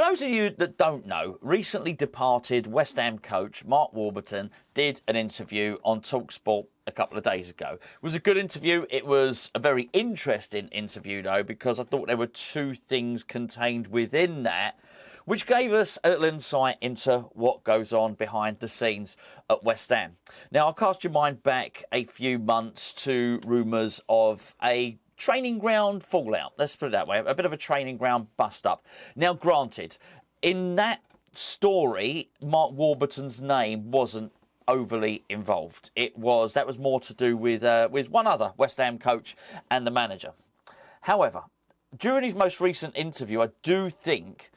those of you that don't know, recently departed West Ham coach Mark Warburton did an interview on talkSPORT a couple of days ago. It was a good interview. It was a very interesting interview, though, because I thought there were two things contained within that which gave us a little insight into what goes on behind the scenes at West Ham. Now, I'll cast your mind back a few months to rumours of a training ground fallout. Let's put it that way. A bit of a training ground bust up. Now, granted, in that story, Mark Warburton's name wasn't overly involved. That was more to do with one other West Ham coach and the manager. However, during his most recent interview, I do think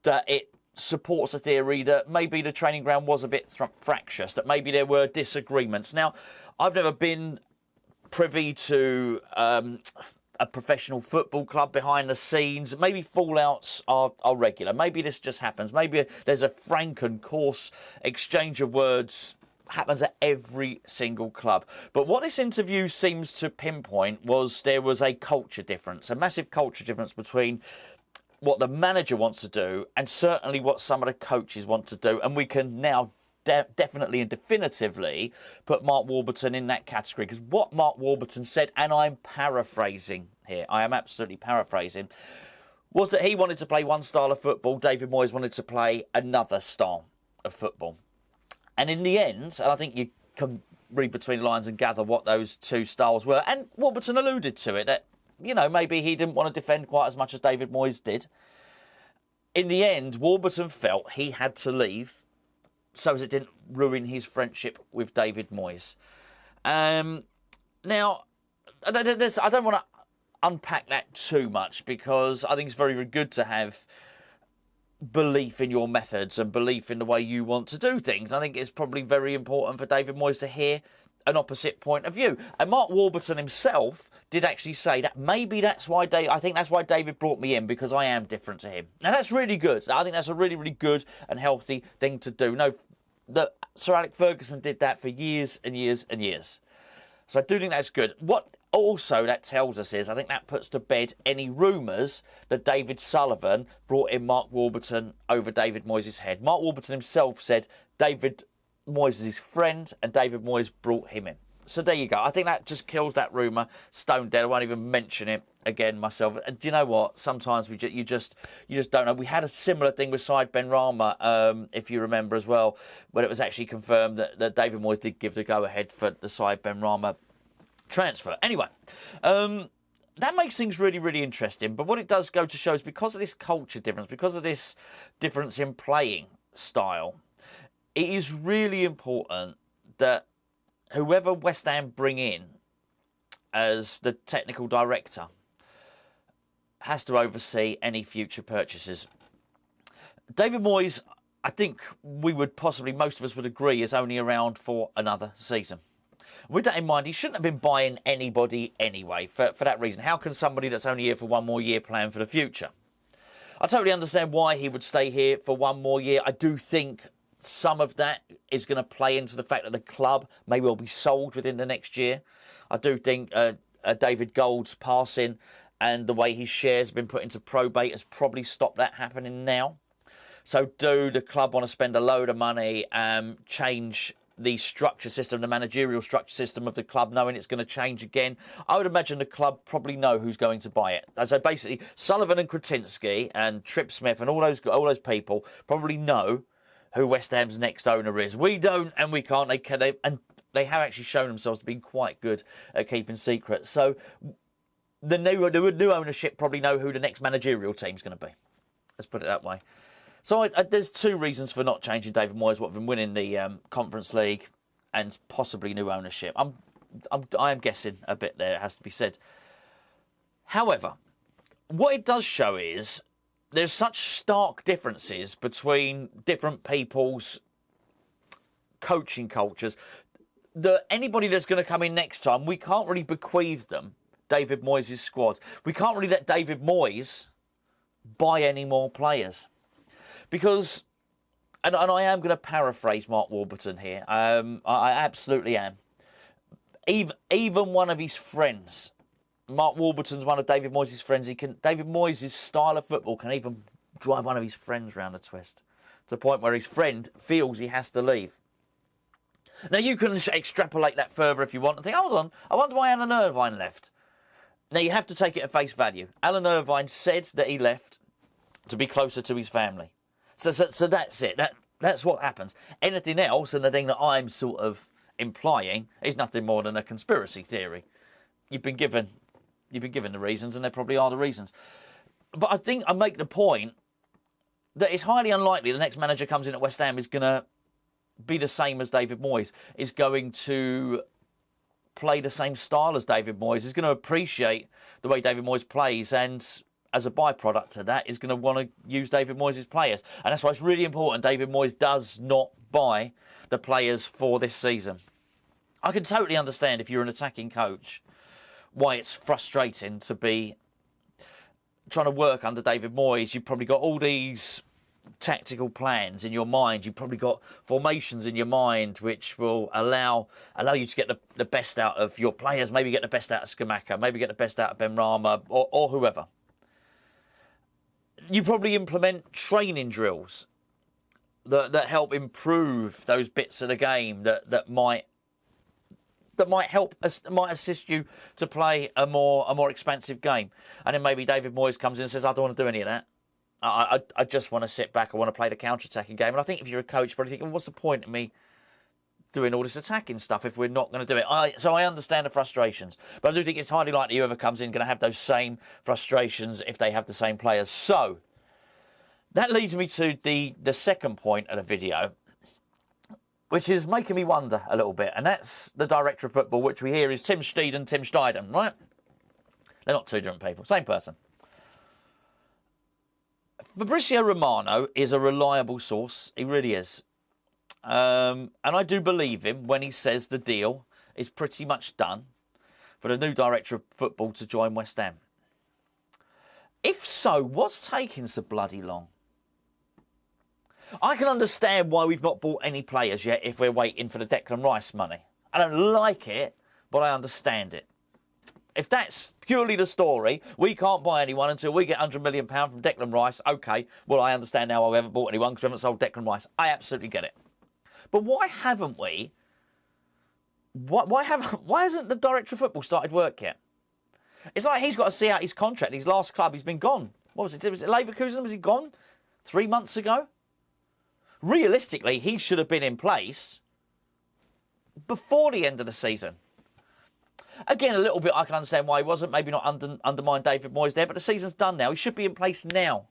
that it supports a theory that maybe the training ground was a bit fractious, that maybe there were disagreements. Now, I've never been privy to a professional football club behind the scenes. Maybe fallouts are regular. Maybe this just happens. Maybe there's a frank and coarse exchange of words happens at every single club. But what this interview seems to pinpoint was there was a culture difference, a massive culture difference between what the manager wants to do and certainly what some of the coaches want to do. And we can now definitely and definitively put Mark Warburton in that category, because what Mark Warburton said, and I'm paraphrasing here, I am absolutely paraphrasing, was that he wanted to play one style of football, David Moyes wanted to play another style of football. And in the end, and I think you can read between the lines and gather what those two styles were, and Warburton alluded to it, that, you know, maybe he didn't want to defend quite as much as David Moyes did. In the end, Warburton felt he had to leave so as it didn't ruin his friendship with David Moyes. Now, I don't want to unpack that too much, because I think it's very, very good to have belief in your methods and belief in the way you want to do things. I think it's probably very important for David Moyes to hear an opposite point of view. And Mark Warburton himself did actually say that maybe that's why I think that's why David brought me in, because I am different to him. Now, that's really good. I think that's a really, really good and healthy thing to do. No, that Sir Alex Ferguson did that for years and years and years. So I do think that's good. What also that tells us is, I think that puts to bed any rumours that David Sullivan brought in Mark Warburton over David Moyes' head. Mark Warburton himself said David Moyes is his friend and David Moyes brought him in. So there you go. I think that just kills that rumour stone dead. I won't even mention it again myself. And do you know what? Sometimes you just don't know. We had a similar thing with Said Benrahma, if you remember as well, when it was actually confirmed that David Moyes did give the go-ahead for the Said Benrahma transfer. Anyway, that makes things really, really interesting. But what it does go to show is, because of this culture difference, because of this difference in playing style, it is really important that whoever West Ham bring in as the technical director has to oversee any future purchases. David Moyes, I think most of us would agree, is only around for another season. With that in mind, he shouldn't have been buying anybody anyway, for that reason. How can somebody that's only here for one more year plan for the future? I totally understand why he would stay here for one more year. I do think some of that is going to play into the fact that the club may well be sold within the next year. I do think David Gold's passing and the way his shares have been put into probate has probably stopped that happening now. So do the club want to spend a load of money and change the structure system, the managerial structure system of the club, knowing it's going to change again? I would imagine the club probably know who's going to buy it. So basically, Sullivan and Kretinsky and Trip Smith and all those people probably know who West Ham's next owner is. We don't, and we can't. They have actually shown themselves to be quite good at keeping secrets. So the new ownership probably know who the next managerial team's going to be. Let's put it that way. So there's two reasons for not changing David Moyes: what been winning the Conference League and possibly new ownership. I am guessing a bit there, it has to be said. However, what it does show is there's such stark differences between different people's coaching cultures that anybody that's going to come in next time, we can't really bequeath them David Moyes' squad. We can't really let David Moyes buy any more players. Because, and I am going to paraphrase Mark Warburton here, I absolutely am. Even one of his friends, Mark Warburton's one of David Moyes' friends, David Moyes' style of football can even drive one of his friends round a twist, to the point where his friend feels he has to leave. Now, you can extrapolate that further if you want and think, hold on, I wonder why Alan Irvine left. Now, you have to take it at face value. Alan Irvine said that he left to be closer to his family. So that's it. That's what happens. Anything else, and the thing that I'm sort of implying, is nothing more than a conspiracy theory. You've been given the reasons, and there probably are the reasons. But I think I make the point that it's highly unlikely the next manager comes in at West Ham is going to be the same as David Moyes, is going to play the same style as David Moyes, is going to appreciate the way David Moyes plays, and as a byproduct of that is going to want to use David Moyes' players. And that's why it's really important David Moyes does not buy the players for this season. I can totally understand if you're an attacking coach why it's frustrating to be trying to work under David Moyes. You've probably got all these tactical plans in your mind. You've probably got formations in your mind which will allow you to get the best out of your players, maybe get the best out of Skamaka, maybe get the best out of Ben Rama or whoever. You probably implement training drills that help improve those bits of the game that might assist you to play a more expansive game. And then maybe David Moyes comes in and says, I don't want to do any of that. I just want to sit back. I want to play the counter-attacking game. And I think if you're a coach, you're probably thinking, well, what's the point of me doing all this attacking stuff if we're not going to do it? So I understand the frustrations. But I do think it's highly likely whoever comes in going to have those same frustrations if they have the same players. So that leads me to the second point of the video, which is making me wonder a little bit. And that's the director of football, which we hear is Tim Steidten, right? They're not two different people. Same person. Fabrizio Romano is a reliable source. He really is. And I do believe him when he says the deal is pretty much done for the new director of football to join West Ham. If so, what's taking so bloody long? I can understand why we've not bought any players yet if we're waiting for the Declan Rice money. I don't like it, but I understand it. If that's purely the story, we can't buy anyone until we get £100 million from Declan Rice. OK, well, I understand now why we haven't bought anyone because we haven't sold Declan Rice. I absolutely get it. But why haven't we? Why hasn't the director of football started work yet? It's like he's got to see out his contract. His last club, he's been gone. What was it? Was it Leverkusen? Was he gone 3 months ago? Realistically, he should have been in place before the end of the season. Again, a little bit I can understand why he wasn't. Maybe not undermine David Moyes there, but the season's done now. He should be in place now.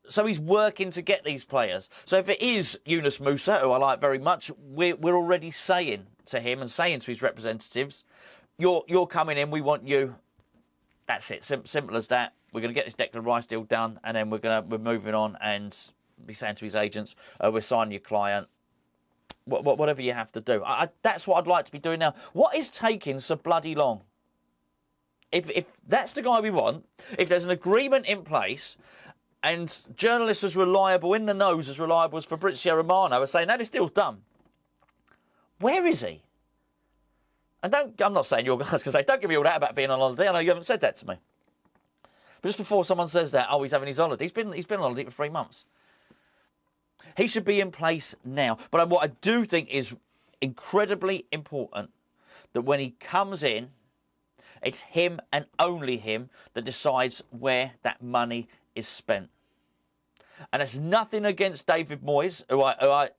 So he's working to get these players. So if it is Yunus Musa, who I like very much, we're already saying to him and saying to his representatives, you're coming in, we want you. That's it, simple as that. We're going to get this Declan Rice deal done, and then we're moving on and be saying to his agents, we're signing your client. Whatever you have to do. That's what I'd like to be doing now. What is taking so bloody long? If that's the guy we want, if there's an agreement in place, and journalists as reliable, in the nose as reliable as Fabrizio Romano are saying, no, this deal's done. Where is he? And I'm not saying your guys can say, don't give me all that about being on holiday. I know you haven't said that to me. But just before someone says that, he's having his holiday. He's been on holiday for 3 months. He should be in place now. But what I do think is incredibly important that when he comes in, it's him and only him that decides where that money is spent. And it's nothing against David Moyes, who I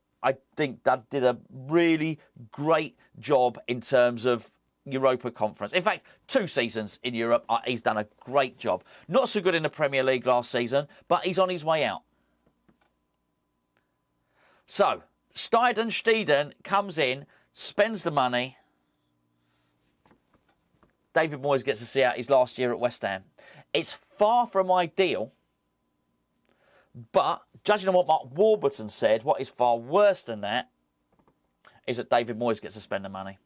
think did a really great job in terms of Europa Conference. In fact, 2 seasons in Europe, he's done a great job. Not so good in the Premier League last season, but he's on his way out. So, Steidten comes in, spends the money. David Moyes gets to see out his last year at West Ham. It's far from ideal, but judging on what Mark Warburton said, what is far worse than that is that David Moyes gets to spend the money.